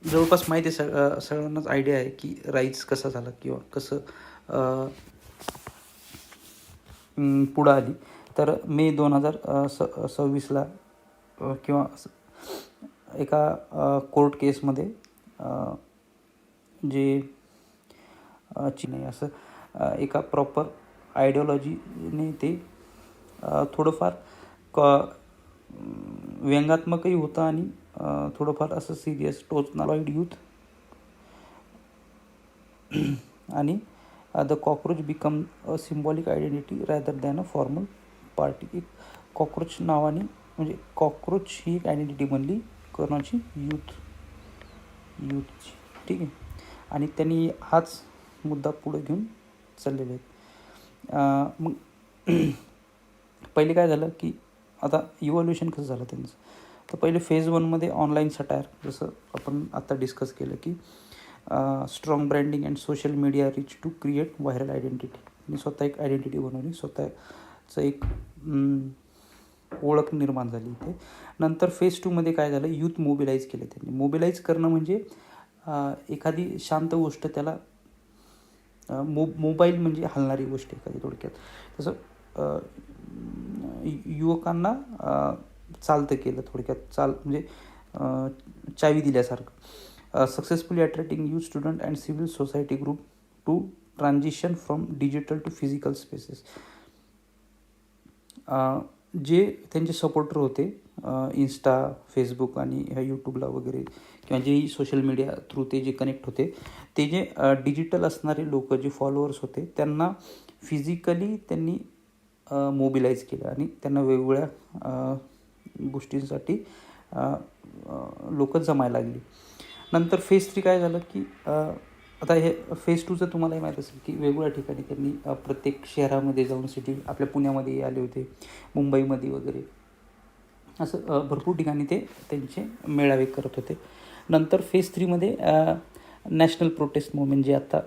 जवळपास माहिती आहे, सगळ्यांनाच आयडिया आहे की राईज कसा झाला किंवा कसं पुढं आली. तर मे 2026ला किंवा एका कोर्ट केसमध्ये जे नाही असं एका प्रॉपर आयडिओलॉजीने ते थोडंफार व्यंगात्मकही होतं आणि थोडंफार असं सिरियस टोचनालॉइड यूथ आणि the cockroach become a symbolic identity rather than a formal party. एक कॉकरोच नावाने म्हणजे कॉकरोच ही एक आयडेंटिटी बनली कोणाची, यूथची. ठीक आहे. आणि त्यांनी हाच मुद्दा पुढे घेऊन चाललेले आहेत. मग पहिले काय झालं की आता इव्हॉल्युशन कसं झालं त्यांचं. तर पहिले फेज 1मध्ये ऑनलाईन सटायर, जसं आपण आता डिस्कस केलं की strong branding and social media reach to create viral identity. आणि स्वतः एक आयडेंटिटी बनवली, स्वतःचं एक ओळख निर्माण झाली इथे. नंतर फेज 2मध्ये काय झालं, यूथ मोबिलाईज केलं त्यांनी. मोबिलाईज करणं म्हणजे एखादी शांत गोष्ट, त्याला मोबाईल म्हणजे हलणारी गोष्ट एखादी, थोडक्यात तसं युवकांना चालतं केलं, थोडक्यात म्हणजे चावी दिल्यासारखं. Successfully attracting youth student and civil society group to transition from digital to physical spaces. जे त्यांचे सपोर्टर होते इन्स्टा, फेसबुक आणि ह्या यूट्यूबला वगैरे, किंवा जेही सोशल मीडिया थ्रू ते जे कनेक्ट होते, ते जे डिजिटल असणारे लोक, जे फॉलोअर्स होते, त्यांना फिजिकली त्यांनी मोबिलाईज केलं आणि त्यांना वेगवेगळ्या गोष्टींसाठी लोक जमायला लागली. नंतर फेज 3 काय झालं की आता हे फेज 2चं तुम्हालाही माहीत असेल की वेगवेगळ्या ठिकाणी त्यांनी प्रत्येक शहरामध्ये जाऊन, सिटी आपल्या पुण्यामध्ये आले होते, मुंबईमध्ये वगैरे, असं भरपूर ठिकाणी ते त्यांचे मेळावे करत होते. नंतर फेज 3मध्ये नॅशनल प्रोटेस्ट मुवमेंट, जे आता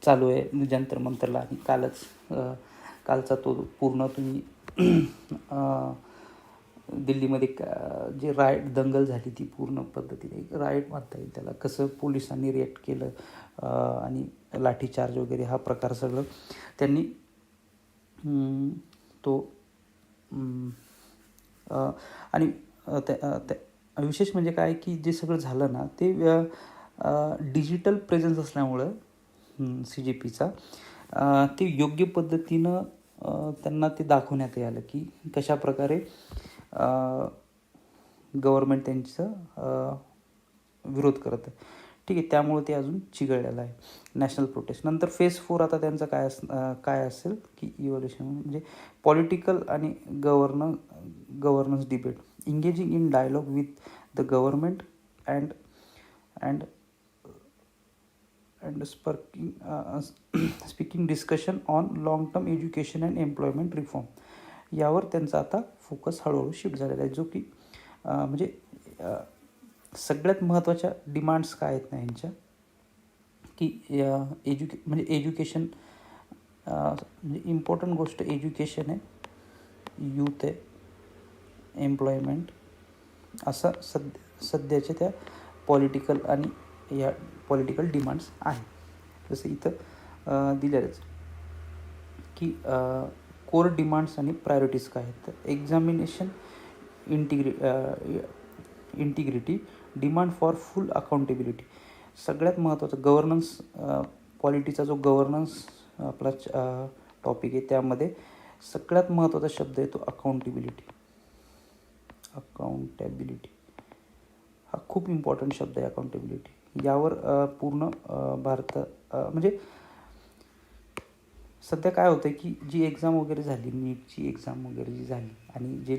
चालू आहे जंतर मंतरला, आणि कालचा तो पूर्ण तुम्ही दिल्लीमध्ये जे दंगल झाली, ती पूर्ण पद्धतीने रायट म्हणता येईल त्याला, कसं पोलिसांनी रिॲक्ट केलं आणि लाठीचार्ज वगैरे हा प्रकार सगळं त्यांनी तो आणि विशेष म्हणजे काय की जे सगळं झालं ना, ते डिजिटल प्रेझेन्स असल्यामुळं CJPचा ते योग्य पद्धतीनं त्यांना ते दाखवण्यात आलं की कशाप्रकारे गव्हर्मेंट त्यांचं विरोध करत आहे. ठीक आहे. त्यामुळे ते अजून चिघळलेलं आहे नॅशनल प्रोटेस्ट. नंतर फेज 4 आता त्यांचं काय असेल की इव्हॉल्युशन म्हणजे पॉलिटिकल आणि governance debate, engaging in dialogue with the government and speaking discussion on long term education and employment reform. यावर त्यांचा आता फोकस हळूहळू शिफ्ट झालेला आहे, जो की म्हणजे सगळ्यात महत्त्वाच्या डिमांड्स काय आहेत ना यांच्या, की म्हणजे एज्युकेशन, म्हणजे इम्पॉर्टंट गोष्ट एज्युकेशन आहे, यूथ आहे, एम्प्लॉयमेंट, असं सध्याच्या त्या पॉलिटिकल आणि या पॉलिटिकल डिमांड्स आहेत. जसं इथं दिलेलंच की कोर डिमांड्स आणि प्रायोरिटीज काय आहेत. तर examination integrity, demand for full accountability, सगळ्यात महत्त्वाचं गव्हर्नन्स, पॉलिटीचा जो गव्हर्नन्स आपला टॉपिक आहे, त्यामध्ये सगळ्यात महत्त्वाचा शब्द आहे तो अकाउंटेबिलिटी. हा खूप इम्पॉर्टंट शब्द आहे, अकाउंटेबिलिटी. यावर पूर्ण म्हणजे सध्या काय होतं की जी एक्झाम वगैरे झाली, नीटची एक्झाम वगैरे जी झाली, आणि जे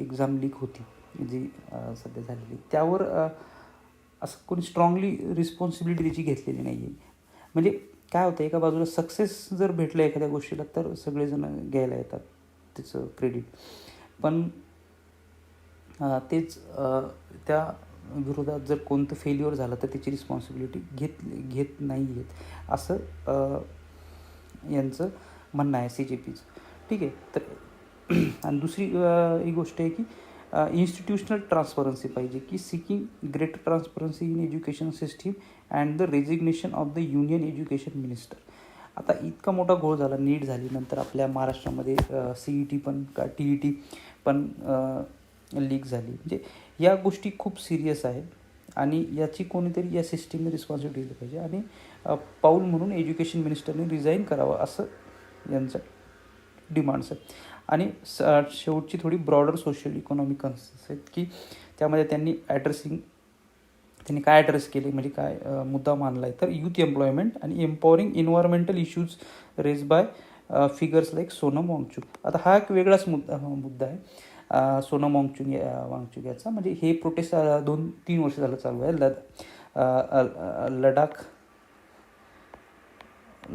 एक्झाम लीक होती जी सध्या झालेली, त्यावर असं कोणी स्ट्रॉंगली रिस्पॉन्सिबिलिटी त्याची घेतलेली नाही आहे. म्हणजे काय होतं, एका बाजूला सक्सेस जर भेटलं एखाद्या गोष्टीला तर सगळेजण घ्यायला येतात त्याचं क्रेडिट, पण तेच त्या विरोधात जर कोणतं फेल्युअर झालं तर त्याची रिस्पॉन्सिबिलिटी घेत नाही आहेत, असं यांचं म्हणणं आहे CJPचं. ठीक आहे. तर आणि दुसरी ही गोष्ट आहे की इन्स्टिट्यूशनल ट्रान्सपरन्सी पाहिजे, की seeking greater transparency in education system and the resignation of the union education minister. आता इतका मोठा घोळ झाला, नीट झाली, नंतर आपल्या महाराष्ट्रामध्ये CET पण का TET पण लीक झाली. म्हणजे या गोष्टी खूप सिरियस आहे आणि याची कोणीतरी या सिस्टीमने रिस्पॉन्सिबिलिटी दिली पाहिजे आणि पाऊल म्हणून एज्युकेशन मिनिस्टरने रिझाईन करावं असं यांचं डिमांड्स आहेत. आणि शेवटची थोडी ब्रॉडर सोशल इकॉनॉमिक कन्सर्न्स आहेत, की त्यामध्ये त्यांनी काय ॲड्रेस केले, म्हणजे काय मुद्दा मानला आहे, तर यूथ एम्प्लॉयमेंट आणि empowering environmental issues raise by figures like Sonam Wangchuk. आता हा एक वेगळाच मुद्दा आहे सोनम वांगचुक याचा. म्हणजे हे प्रोटेस्ट 2-3 वर्ष झालं चालू आहे.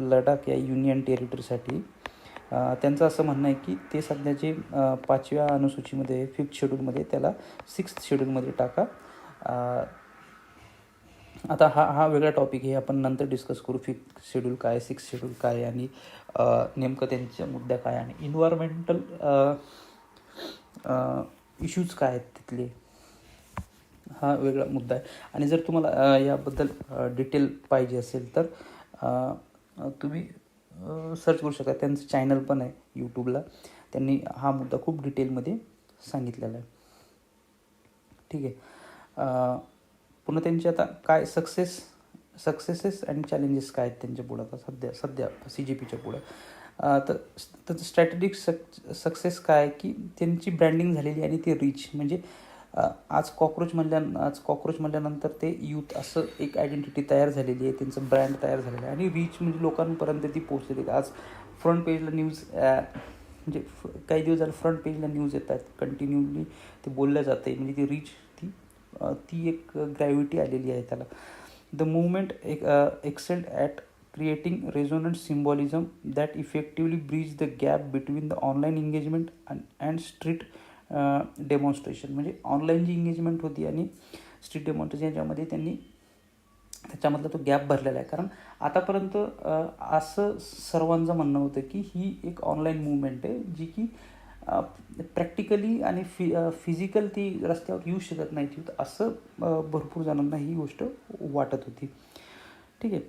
लडाख या युनियन टेरिटरीसाठी. त्यांचं असं म्हणणं आहे की ते सध्याचे 5व्या अनुसूचीमध्ये 5th शेड्यूलमध्ये त्याला 6th शेड्यूलमध्ये टाका. आता हा वेगळा टॉपिक आहे, आपण नंतर डिस्कस करू. 5th शेड्यूल काय, 6th शेड्यूल काय आणि नेमकं त्यांच्या मुद्द्या काय आणि इन्व्हायरमेंटल इश्यूज काय आहेत तिथले, हा वेगळा मुद्दा आहे. आणि जर तुम्हाला याबद्दल डिटेल पाहिजे असेल तर तुम्ही सर्च करू शकता. त्यांचं चॅनल पण आहे यूट्यूबला, त्यांनी हा मुद्दा खूप डिटेलमध्ये सांगितलेला आहे. ठीक आहे. पुन्हा त्यांचे आता काय सक्सेसेस अँड चॅलेंजेस काय आहेत त्यांच्या पुढं आता सध्या CGPच्या पुढं. तर त्याचं स्ट्रॅटेजिक सक्सेस काय की त्यांची ब्रँडिंग झालेली आणि ते रीच. म्हणजे आज कॉकरोच म्हणल्यानंतर ते यूथ असं एक आयडेंटिटी तयार झालेली आहे, त्यांचं ब्रँड तयार झालेलं आहे आणि रीच म्हणजे लोकांपर्यंत ती पोहोचलेली आहे. आज फ्रंट पेजला न्यूज, म्हणजे काही दिवस झाले फ्रंट पेजला न्यूज येतात, कंटिन्यूली ते बोलल्या जाते. म्हणजे ती रीच ती एक ग्रॅव्हिटी आलेली आहे त्याला. The movement excelled at creating resonant symbolism that effectively bridge the gap between the online engagement and street demonstration. म्हणजे ऑनलाईन जी एंगेजमेंट होती आणि स्ट्रीट डेमॉन्स्ट्रेशन याच्यामध्ये त्यांनी त्याच्यामधला तो गॅप भरलेला आहे. कारण आतापर्यंत असं सर्वांचं म्हणणं होतं की ही एक ऑनलाईन मूवमेंट आहे जी की प्रॅक्टिकली आणि फिजिकल ती रस्त्यावर येऊ शकत नाही, असं भरपूर जणांना ही गोष्ट वाटत होती. ठीक आहे.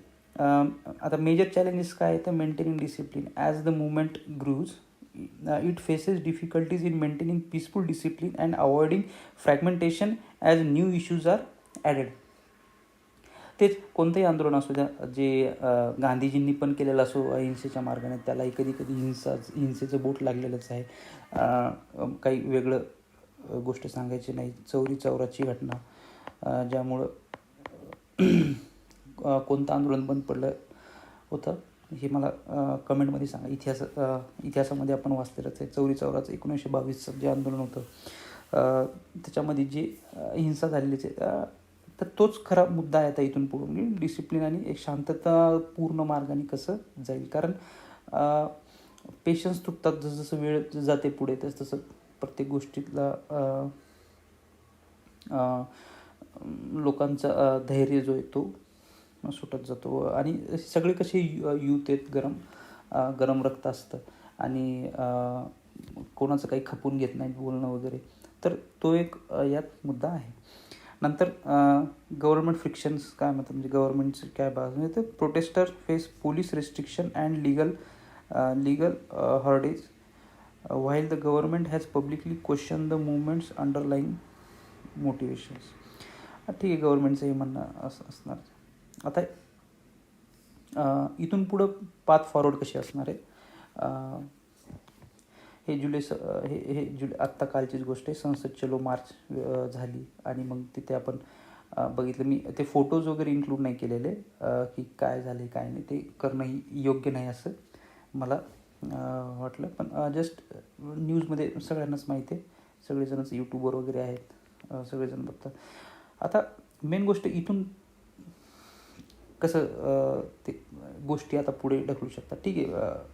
आता मेजर चॅलेंजेस काय आहे तर maintaining discipline. As the movement grows it faces difficulties in maintaining peaceful discipline and avoiding fragmentation as new issues are added. तेच कोणतंही आंदोलन असू द्या, जे गांधीजींनी पण केलेलं असो अहिंसेच्या मार्गाने, त्यालाही कधी कधी हिंसेचं बोट लागलेलंच आहे. काही वेगळं गोष्ट सांगायची नाही. चौरी चौराची घटना ज्यामुळं कोणतं आंदोलन बंद पडलं होतं हे मला कमेंटमध्ये सांगा. इतिहासामध्ये आपण वाचलेलंच आहे. चौरी चौराचं 1922 जे आंदोलन होतं त्याच्यामध्ये जे हिंसा झालेलीच आहे, तर तोच खरा मुद्दा आहे आता इथून पुढे. डिसिप्लिन आणि एक शांततापूर्ण मार्गाने कसं जाईल. कारण पेशन्स तुटतात जसं वेळ जाते पुढे, तसं प्रत्येक गोष्टीतला लोकांचा धैर्य जो आहे तो सुटत जातो. आणि सगळे कसे यूथ आहेत, गरम रक्त असतं आणि कोणाचं काही खपून घेत नाही बोलणं वगैरे, तर तो एक यात मुद्दा आहे. नंतर गव्हर्नमेंट फ्रिक्शन्स काय म्हणतात, म्हणजे गव्हर्नमेंटचं काय म्हणजे तर protester face police restriction and legal hurdles while the government has publicly question the movements underlying motivations. ठीक आहे, गव्हर्नमेंटचं हे म्हणणं असणार. आता इथून पुढं पाथ फॉरवर्ड कशी असणार आहे. हे जुलै आत्ता कालचीच गोष्ट आहे. संसद चलो मार्च झाली आणि मग तिथे आपण बघितलं. मी ते फोटोज वगैरे इन्क्लूड नाही केलेले की काय झाले काय नाही, ते करणंही योग्य नाही असं मला वाटलं. पण जस्ट न्यूजमध्ये सगळ्यांनाच माहिती आहे, सगळेजणच यूट्यूबवर वगैरे आहेत, सगळेजण बघतात. आता मेन गोष्ट इथून कसं ते गोष्टी आता पुढे ढकलू शकतात. ठीक आहे,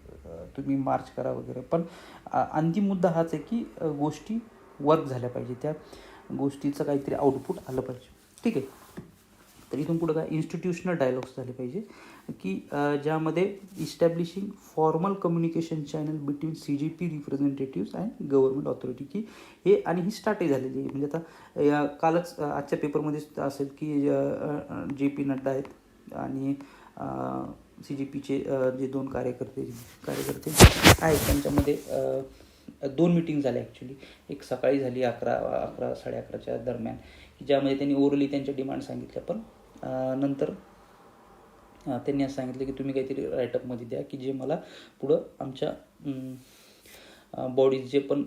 तुम्ही मार्च करा वगैरे, पण अंतिम मुद्दा हाच आहे की गोष्टी वर्क झाल्या पाहिजे, त्या गोष्टीचं काहीतरी आउटपुट आलं पाहिजे. ठीक आहे. तर इथून पुढं काय इन्स्टिट्यूशनल डायलॉग्स झाले पाहिजे की ज्यामध्ये establishing formal communication channel between CGP representatives and government authority, की हे आणि ही स्टार्टही झालेली आहे. म्हणजे आता या कालच आजच्या पेपरमध्येच असेल की JP नड्डा आहेत आणि CGPचे जे 2 कार्यकर्ते आहेत त्यांच्यामध्ये 2 मीटिंग झाल्या ॲक्च्युली. एक सकाळी झाली 11 साडे 11च्या दरम्यान, की ज्यामध्ये त्यांनी ओरली त्यांच्या डिमांड सांगितल्या. पण नंतर त्यांनी असं सांगितलं की तुम्ही काहीतरी राईटअपमध्ये द्या की जे मला पुढं आमच्या बॉडीज जे पण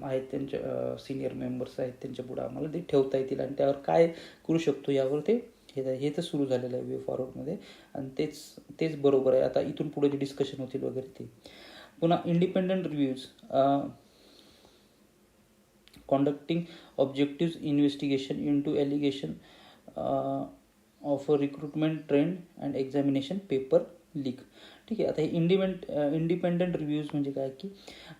आहेत त्यांच्या सिनियर मेंबर्स आहेत त्यांच्या पुढं आम्हाला ते ठेवता येतील आणि त्यावर काय करू शकतो यावर ते हे तर सुरू झालेलं आहे वे फॉरवर्डमध्ये. आणि तेच बरोबर आहे. आता इथून पुढे जे डिस्कशन होतील वगैरे ते. पुन्हा independent reviews, conducting objective investigation into allegation of a recruitment trend and examination paper leak. ठीक आहे. आता हे इंडिपेंडंट रिव्ह्यूज म्हणजे काय की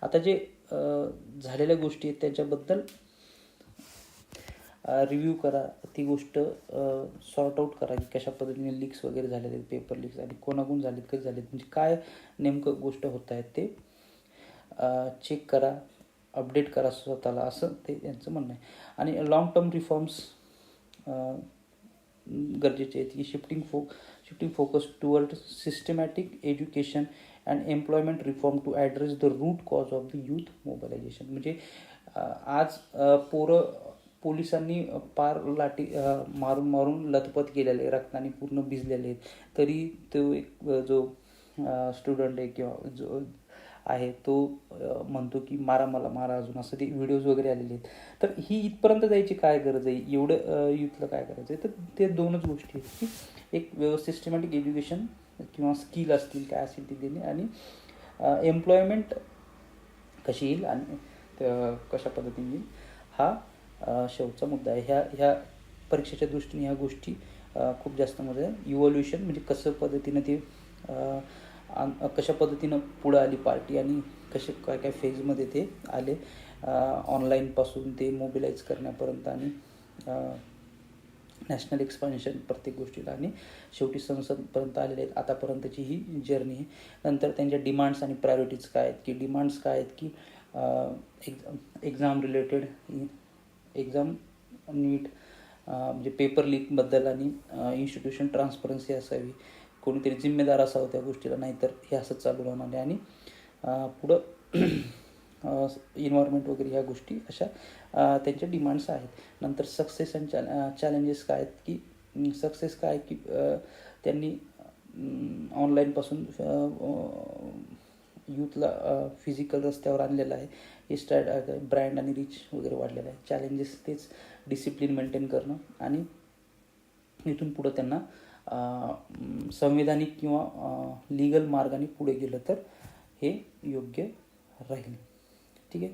आता जे झालेल्या गोष्टी आहेत त्याच्याबद्दल रिव्ह्यू करा, ती गोष्ट सॉर्ट आऊट करा की कशा पद्धतीने लीक्स वगैरे झालेले आहेत, पेपर लीक्स आणि कोणाकोण झालेत, कधी झालेत, म्हणजे काय नेमकं गोष्ट होत आहेत ते चेक करा, अपडेट करा स्वतःला, असं ते यांचं म्हणणं आहे. आणि लाँग टर्म रिफॉर्म्स गरजेचे आहेत की shifting focus toward systematic education and employment reform to address the root cause of the youth mobilization. म्हणजे आज पोलिसांनी पार लाठी मारून लथपथ केलेले, रक्ताने पूर्ण भिजलेले आहेत, तरी तो एक जो स्टुडंट आहे किंवा जो आहे तो म्हणतो की मारा मला, मारा अजून, असं ते व्हिडिओज वगैरे आलेले आहेत. तर ही इथपर्यंत जायची काय गरज आहे, एवढं यूथला काय करायचं आहे. तर ते 2च गोष्टी आहेत की एक सिस्टमॅटिक एज्युकेशन किंवा स्किल असतील काय असेल ते देणे आणि एम्प्लॉयमेंट कशी येईल आणि कशा पद्धतीने येईल, हा शेवटचा मुद्दा आहे. ह्या परीक्षेच्या दृष्टीने ह्या गोष्टी खूप जास्त मध्ये इव्हॉल्युशन म्हणजे कसं पद्धतीनं ते कशा पद्धतीनं पुढं आली पार्टी आणि काय काय फेजमध्ये ते आले, ऑनलाईनपासून ते मोबिलाईज करण्यापर्यंत आणि नॅशनल एक्सपान्शन प्रत्येक गोष्टीला आणि शेवटी संसदपर्यंत आलेले आहेत. आतापर्यंतची ही जर्नी आहे. नंतर त्यांच्या डिमांड्स आणि प्रायोरिटीज काय आहेत की डिमांड्स काय आहेत की एक्झाम रिलेटेड, एक्झाम नीट म्हणजे पेपर लीकबद्दल आणि इन्स्टिट्यूशन ट्रान्सपरन्सी असावी, कोणीतरी जिम्मेदार असावं त्या गोष्टीला, नाहीतर हे असंच चालू राहणार आहे. आणि पुढं इन्व्हायरमेंट वगैरे ह्या गोष्टी अशा त्यांच्या डिमांड्स आहेत. नंतर सक्सेस अँड चॅलेंजेस काय आहेत की सक्सेस काय की त्यांनी ऑनलाईनपासून यूथला फिजिकल रस्त्यावर आणलेलं आहे. हे ब्रँड आणि रीच वगैरे वाढलेलं आहे. चॅलेंजेस तेच डिसिप्लिन मेंटेन करणं आणि इथून पुढं त्यांना संविधानिक किंवा लीगल मार्गाने पुढे गेलं तर हे योग्य राहील. ठीक आहे.